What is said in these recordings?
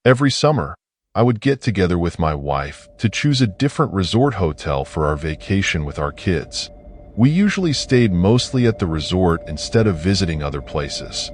Every summer, I would get together with my wife to choose a different resort hotel for our vacation with our kids. We usually stayed mostly at the resort instead of visiting other places.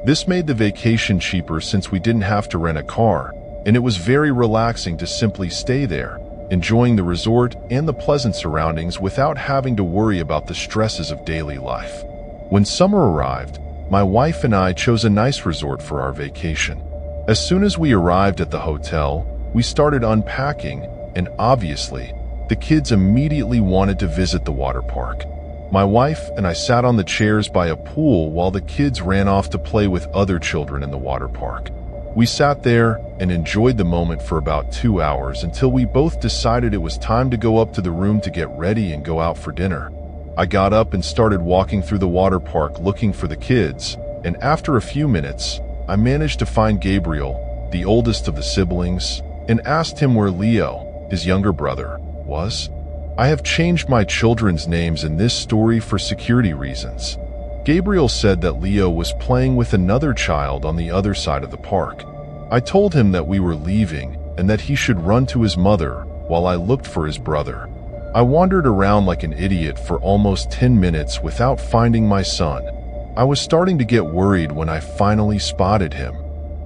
This made the vacation cheaper since we didn't have to rent a car, and it was very relaxing to simply stay there, enjoying the resort and the pleasant surroundings without having to worry about the stresses of daily life. When summer arrived, my wife and I chose a nice resort for our vacation. As soon as we arrived at the hotel, we started unpacking, and obviously, the kids immediately wanted to visit the water park. My wife and I sat on the chairs by a pool while the kids ran off to play with other children in the water park. We sat there and enjoyed the moment for about 2 hours until we both decided it was time to go up to the room to get ready and go out for dinner. I got up and started walking through the water park looking for the kids, and after a few minutes, I managed to find Gabriel, the oldest of the siblings, and asked him where Leo, his younger brother, was. I have changed my children's names in this story for security reasons. Gabriel said that Leo was playing with another child on the other side of the park. I told him that we were leaving and that he should run to his mother while I looked for his brother. I wandered around like an idiot for almost 10 minutes without finding my son. I was starting to get worried when I finally spotted him.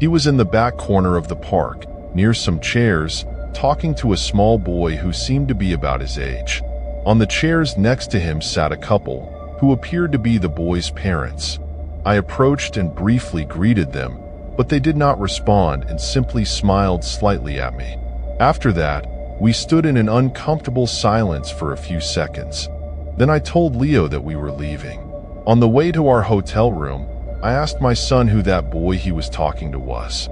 He was in the back corner of the park, near some chairs, talking to a small boy who seemed to be about his age. On the chairs next to him sat a couple, who appeared to be the boy's parents. I approached and briefly greeted them, but they did not respond and simply smiled slightly at me. After that, we stood in an uncomfortable silence for a few seconds. Then I told Leo that we were leaving. On the way to our hotel room, I asked my son who that boy he was talking to was.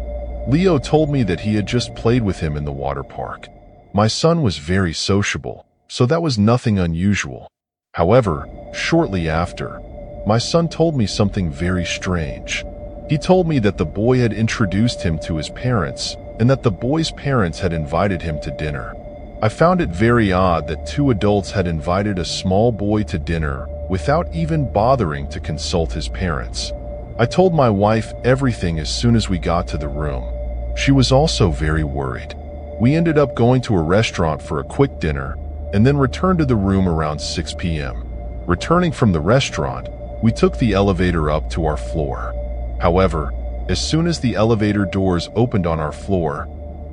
Leo told me that he had just played with him in the water park. My son was very sociable, so that was nothing unusual. However, shortly after, my son told me something very strange. He told me that the boy had introduced him to his parents and that the boy's parents had invited him to dinner. I found it very odd that two adults had invited a small boy to dinner without even bothering to consult his parents. I told my wife everything as soon as we got to the room. She was also very worried. We ended up going to a restaurant for a quick dinner and then returned to the room around 6 p.m. Returning from the restaurant, we took the elevator up to our floor. However, as soon as the elevator doors opened on our floor,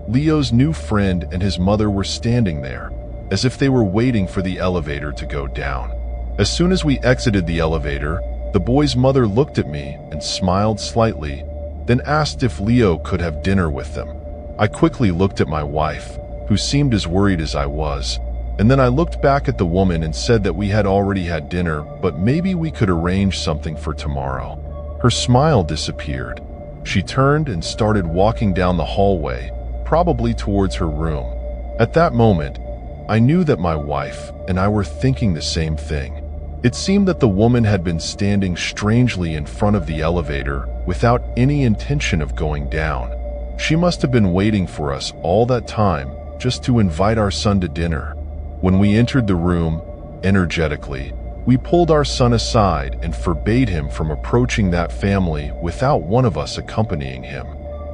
Leo's new friend and his mother were standing there, as if they were waiting for the elevator to go down. As soon as we exited the elevator, the boy's mother looked at me and smiled slightly, then asked if Leo could have dinner with them. I quickly looked at my wife, who seemed as worried as I was, and then I looked back at the woman and said that we had already had dinner, but maybe we could arrange something for tomorrow. Her smile disappeared. She turned and started walking down the hallway, probably towards her room. At that moment, I knew that my wife and I were thinking the same thing. It seemed that the woman had been standing strangely in front of the elevator without any intention of going down. She must have been waiting for us all that time just to invite our son to dinner. When we entered the room, energetically, we pulled our son aside and forbade him from approaching that family without one of us accompanying him.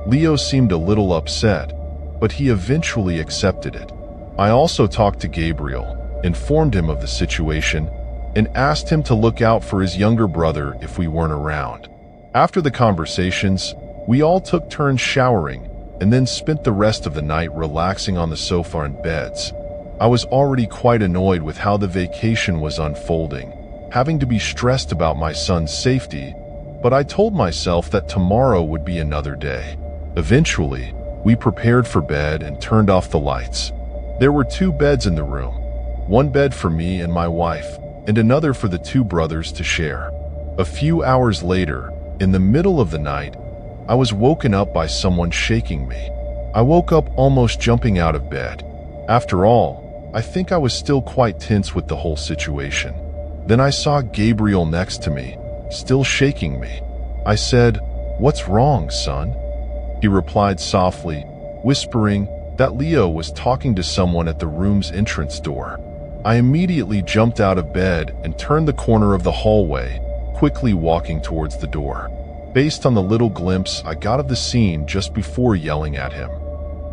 Leo seemed a little upset, but he eventually accepted it. I also talked to Gabriel, informed him of the situation, and asked him to look out for his younger brother if we weren't around. After the conversations, we all took turns showering and then spent the rest of the night relaxing on the sofa and beds. I was already quite annoyed with how the vacation was unfolding, having to be stressed about my son's safety, but I told myself that tomorrow would be another day. Eventually, we prepared for bed and turned off the lights. There were 2 beds in the room, one bed for me and my wife, and another for the 2 brothers to share. A few hours later, in the middle of the night, I was woken up by someone shaking me. I woke up almost jumping out of bed. After all, I think I was still quite tense with the whole situation. Then I saw Gabriel next to me, still shaking me. I said, "What's wrong, son?" He replied softly, whispering that Leo was talking to someone at the room's entrance door. I immediately jumped out of bed and turned the corner of the hallway, quickly walking towards the door. based on the little glimpse I got of the scene just before yelling at him.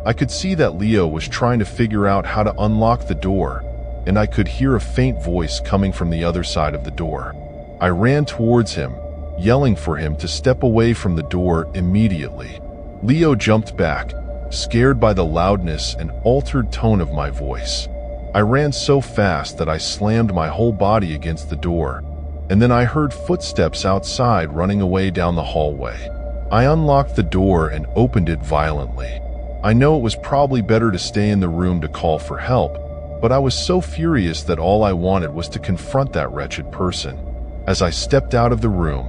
I could see that Leo was trying to figure out how to unlock the door, and I could hear a faint voice coming from the other side of the door. I ran towards him, yelling for him to step away from the door immediately. Leo jumped back, scared by the loudness and altered tone of my voice. I ran so fast that I slammed my whole body against the door, and then I heard footsteps outside running away down the hallway. I unlocked the door and opened it violently. I know it was probably better to stay in the room to call for help, but I was so furious that all I wanted was to confront that wretched person. As I stepped out of the room,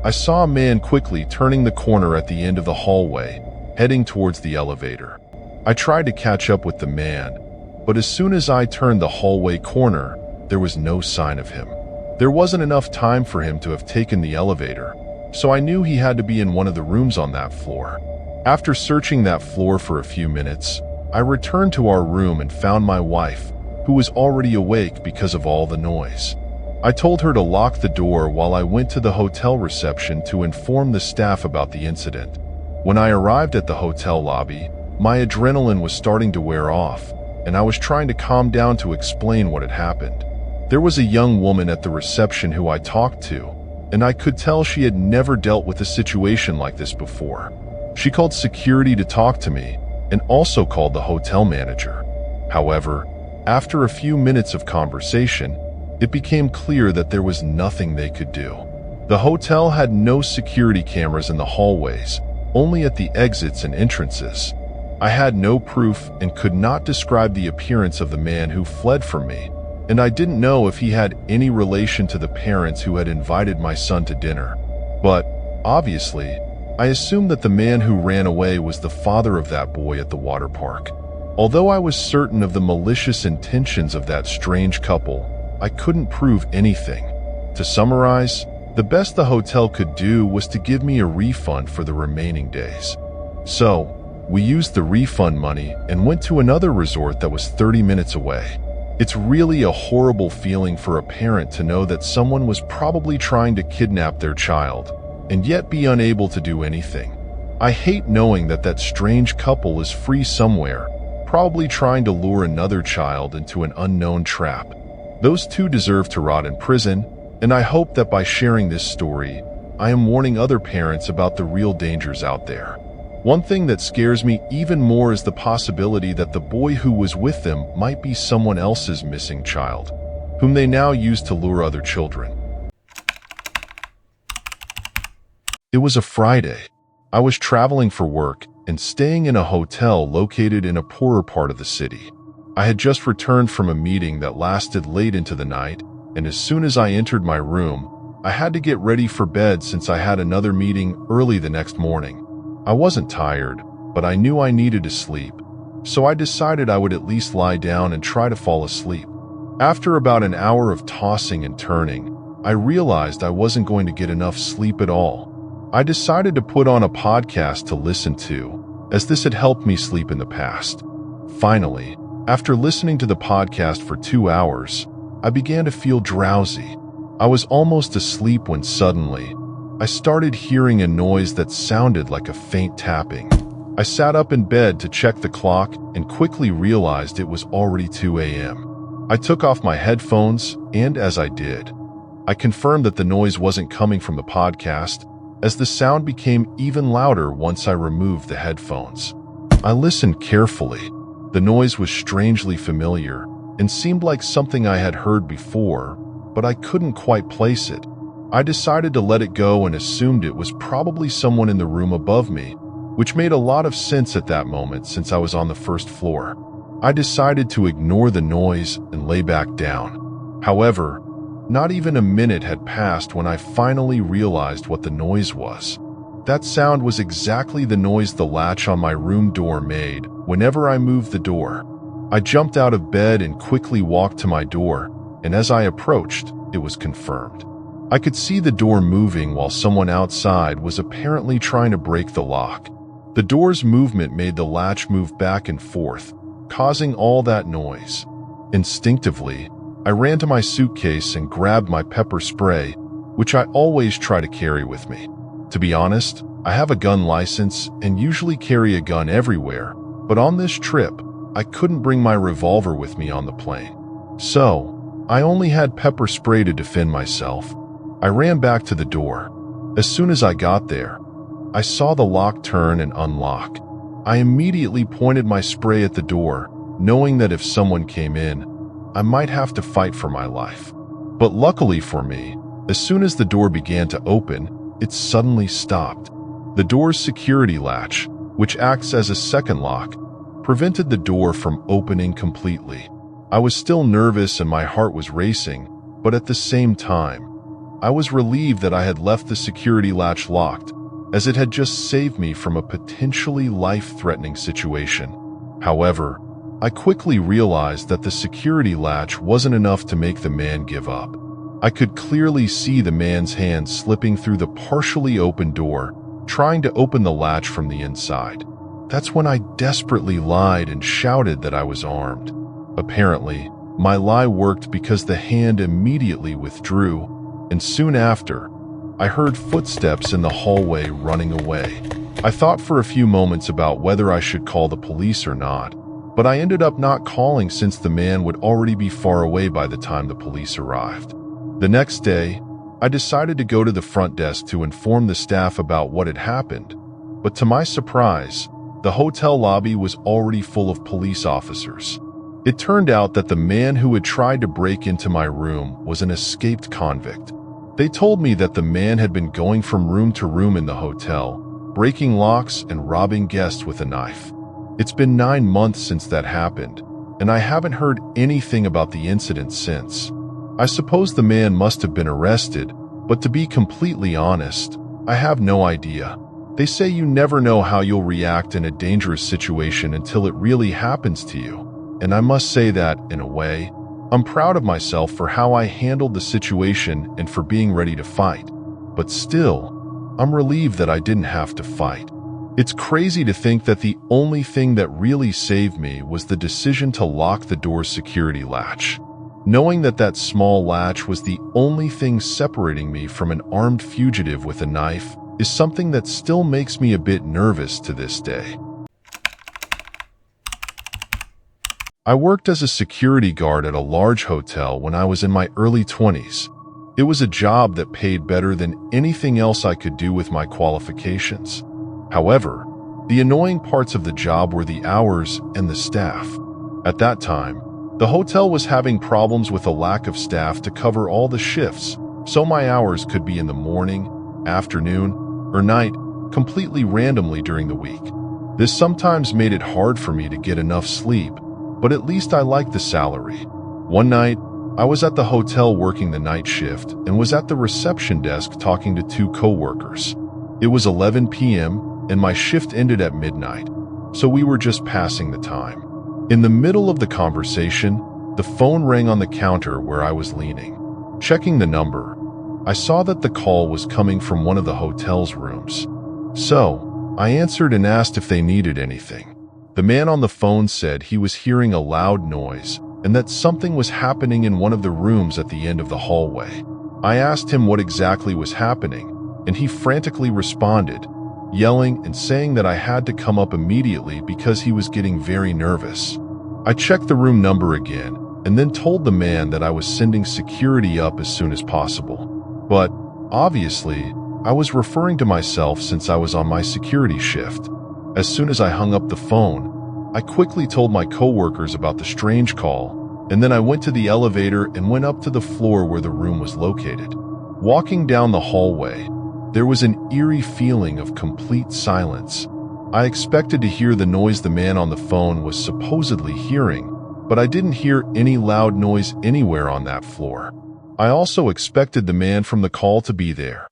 I saw a man quickly turning the corner at the end of the hallway, heading towards the elevator. I tried to catch up with the man, but as soon as I turned the hallway corner, there was no sign of him. There wasn't enough time for him to have taken the elevator, so I knew he had to be in one of the rooms on that floor. After searching that floor for a few minutes, I returned to our room and found my wife, who was already awake because of all the noise. I told her to lock the door while I went to the hotel reception to inform the staff about the incident. When I arrived at the hotel lobby, my adrenaline was starting to wear off, and I was trying to calm down to explain what had happened. There was a young woman at the reception who I talked to, and I could tell she had never dealt with a situation like this before. She called security to talk to me, and also called the hotel manager. However, after a few minutes of conversation, it became clear that there was nothing they could do. The hotel had no security cameras in the hallways, only at the exits and entrances. I had no proof and could not describe the appearance of the man who fled from me, and I didn't know if he had any relation to the parents who had invited my son to dinner. But, obviously, I assumed that the man who ran away was the father of that boy at the water park. Although I was certain of the malicious intentions of that strange couple, I couldn't prove anything. To summarize, the best the hotel could do was to give me a refund for the remaining days. So, we used the refund money and went to another resort that was 30 minutes away. It's really a horrible feeling for a parent to know that someone was probably trying to kidnap their child, and yet be unable to do anything. I hate knowing that that strange couple is free somewhere, probably trying to lure another child into an unknown trap. Those two deserve to rot in prison, and I hope that by sharing this story, I am warning other parents about the real dangers out there. One thing that scares me even more is the possibility that the boy who was with them might be someone else's missing child, whom they now use to lure other children. It was a Friday. I was traveling for work and staying in a hotel located in a poorer part of the city. I had just returned from a meeting that lasted late into the night, and as soon as I entered my room, I had to get ready for bed since I had another meeting early the next morning. I wasn't tired, but I knew I needed to sleep, so I decided I would at least lie down and try to fall asleep. After about an hour of tossing and turning, I realized I wasn't going to get enough sleep at all. I decided to put on a podcast to listen to, as this had helped me sleep in the past. Finally, after listening to the podcast for 2 hours, I began to feel drowsy. I was almost asleep when suddenly, I started hearing a noise that sounded like a faint tapping. I sat up in bed to check the clock and quickly realized it was already 2 a.m. I took off my headphones, and as I did, I confirmed that the noise wasn't coming from the podcast, as the sound became even louder once I removed the headphones. I listened carefully. The noise was strangely familiar and seemed like something I had heard before, but I couldn't quite place it. I decided to let it go and assumed it was probably someone in the room above me, which made a lot of sense at that moment since I was on the first floor. I decided to ignore the noise and lay back down. However, not even a minute had passed when I finally realized what the noise was. That sound was exactly the noise the latch on my room door made whenever I moved the door. I jumped out of bed and quickly walked to my door, and as I approached, it was confirmed. I could see the door moving while someone outside was apparently trying to break the lock. The door's movement made the latch move back and forth, causing all that noise. Instinctively, I ran to my suitcase and grabbed my pepper spray, which I always try to carry with me. To be honest, I have a gun license and usually carry a gun everywhere, but on this trip, I couldn't bring my revolver with me on the plane. So, I only had pepper spray to defend myself. I ran back to the door. As soon as I got there, I saw the lock turn and unlock. I immediately pointed my spray at the door, knowing that if someone came in, I might have to fight for my life. But luckily for me, as soon as the door began to open, it suddenly stopped. The door's security latch, which acts as a second lock, prevented the door from opening completely. I was still nervous and my heart was racing, but at the same time, I was relieved that I had left the security latch locked, as it had just saved me from a potentially life-threatening situation. However, I quickly realized that the security latch wasn't enough to make the man give up. I could clearly see the man's hand slipping through the partially open door, trying to open the latch from the inside. That's when I desperately lied and shouted that I was armed. Apparently, my lie worked because the hand immediately withdrew, and soon after, I heard footsteps in the hallway running away. I thought for a few moments about whether I should call the police or not, but I ended up not calling since the man would already be far away by the time the police arrived. The next day, I decided to go to the front desk to inform the staff about what had happened, but to my surprise, the hotel lobby was already full of police officers. It turned out that the man who had tried to break into my room was an escaped convict. They told me that the man had been going from room to room in the hotel, breaking locks and robbing guests with a knife. It's been 9 months since that happened, and I haven't heard anything about the incident since. I suppose the man must have been arrested, but to be completely honest, I have no idea. They say you never know how you'll react in a dangerous situation until it really happens to you. And I must say that, in a way, I'm proud of myself for how I handled the situation and for being ready to fight. But still, I'm relieved that I didn't have to fight. It's crazy to think that the only thing that really saved me was the decision to lock the door's security latch. Knowing that that small latch was the only thing separating me from an armed fugitive with a knife is something that still makes me a bit nervous to this day. I worked as a security guard at a large hotel when I was in my early 20s. It was a job that paid better than anything else I could do with my qualifications. However, the annoying parts of the job were the hours and the staff. At that time, the hotel was having problems with a lack of staff to cover all the shifts, so my hours could be in the morning, afternoon, or night, completely randomly during the week. This sometimes made it hard for me to get enough sleep, but at least I liked the salary. One night, I was at the hotel working the night shift and was at the reception desk talking to 2 coworkers. It was 11 p.m. and my shift ended at midnight, so we were just passing the time. In the middle of the conversation, the phone rang on the counter where I was leaning. Checking the number, I saw that the call was coming from one of the hotel's rooms. So, I answered and asked if they needed anything. The man on the phone said he was hearing a loud noise and that something was happening in one of the rooms at the end of the hallway. I asked him what exactly was happening, and he frantically responded, yelling and saying that I had to come up immediately because he was getting very nervous. I checked the room number again and then told the man that I was sending security up as soon as possible. But, obviously, I was referring to myself since I was on my security shift. As soon as I hung up the phone, I quickly told my coworkers about the strange call, and then I went to the elevator and went up to the floor where the room was located. Walking down the hallway, there was an eerie feeling of complete silence. I expected to hear the noise the man on the phone was supposedly hearing, but I didn't hear any loud noise anywhere on that floor. I also expected the man from the call to be there,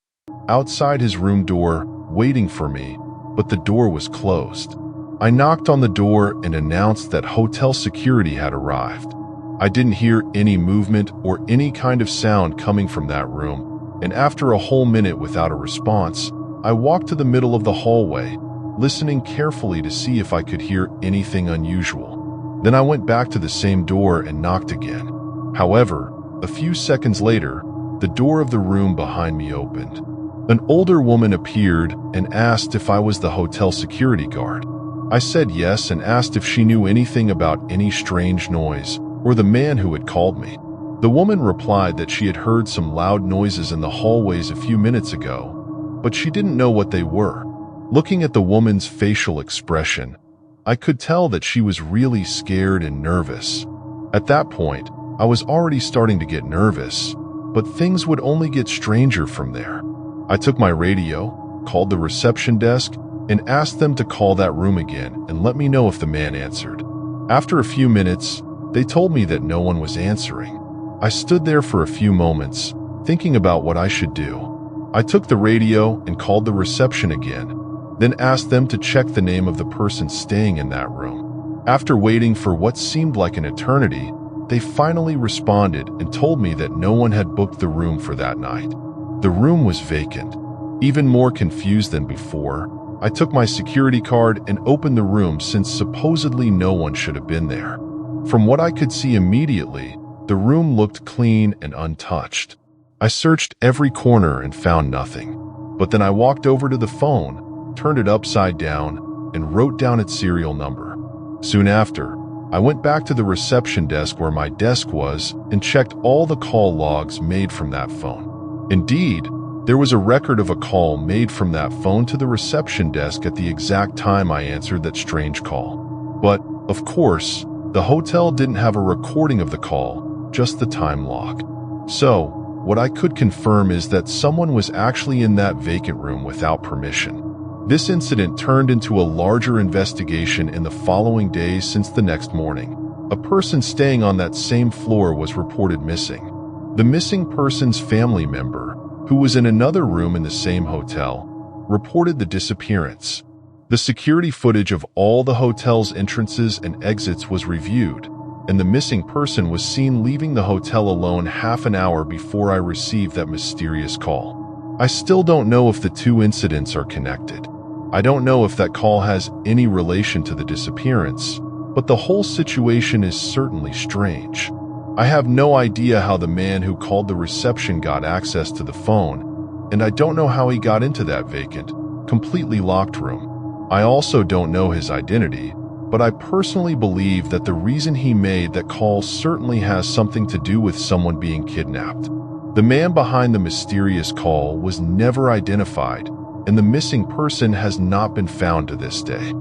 outside his room door, waiting for me, but the door was closed. I knocked on the door and announced that hotel security had arrived. I didn't hear any movement or any kind of sound coming from that room, and after a whole minute without a response, I walked to the middle of the hallway, listening carefully to see if I could hear anything unusual. Then I went back to the same door and knocked again. However, a few seconds later, the door of the room behind me opened. An older woman appeared and asked if I was the hotel security guard. I said yes and asked if she knew anything about any strange noise or the man who had called me. The woman replied that she had heard some loud noises in the hallways a few minutes ago, but she didn't know what they were. Looking at the woman's facial expression, I could tell that she was really scared and nervous. At that point, I was already starting to get nervous, but things would only get stranger from there. I took my radio, called the reception desk, and asked them to call that room again and let me know if the man answered. After a few minutes, they told me that no one was answering. I stood there for a few moments, thinking about what I should do. I took the radio and called the reception again, then asked them to check the name of the person staying in that room. After waiting for what seemed like an eternity, they finally responded and told me that no one had booked the room for that night. The room was vacant. Even more confused than before, I took my security card and opened the room since supposedly no one should have been there. From what I could see immediately, the room looked clean and untouched. I searched every corner and found nothing. But then I walked over to the phone, turned it upside down, and wrote down its serial number. Soon after, I went back to the reception desk where my desk was and checked all the call logs made from that phone. Indeed, there was a record of a call made from that phone to the reception desk at the exact time I answered that strange call. But, of course, the hotel didn't have a recording of the call, just the time log. So, what I could confirm is that someone was actually in that vacant room without permission. This incident turned into a larger investigation in the following days since the next morning. A person staying on that same floor was reported missing. The missing person's family member, who was in another room in the same hotel, reported the disappearance. The security footage of all the hotel's entrances and exits was reviewed, and the missing person was seen leaving the hotel alone half an hour before I received that mysterious call. I still don't know if the two incidents are connected. I don't know if that call has any relation to the disappearance, but the whole situation is certainly strange. I have no idea how the man who called the reception got access to the phone, and I don't know how he got into that vacant, completely locked room. I also don't know his identity, but I personally believe that the reason he made that call certainly has something to do with someone being kidnapped. The man behind the mysterious call was never identified, and the missing person has not been found to this day.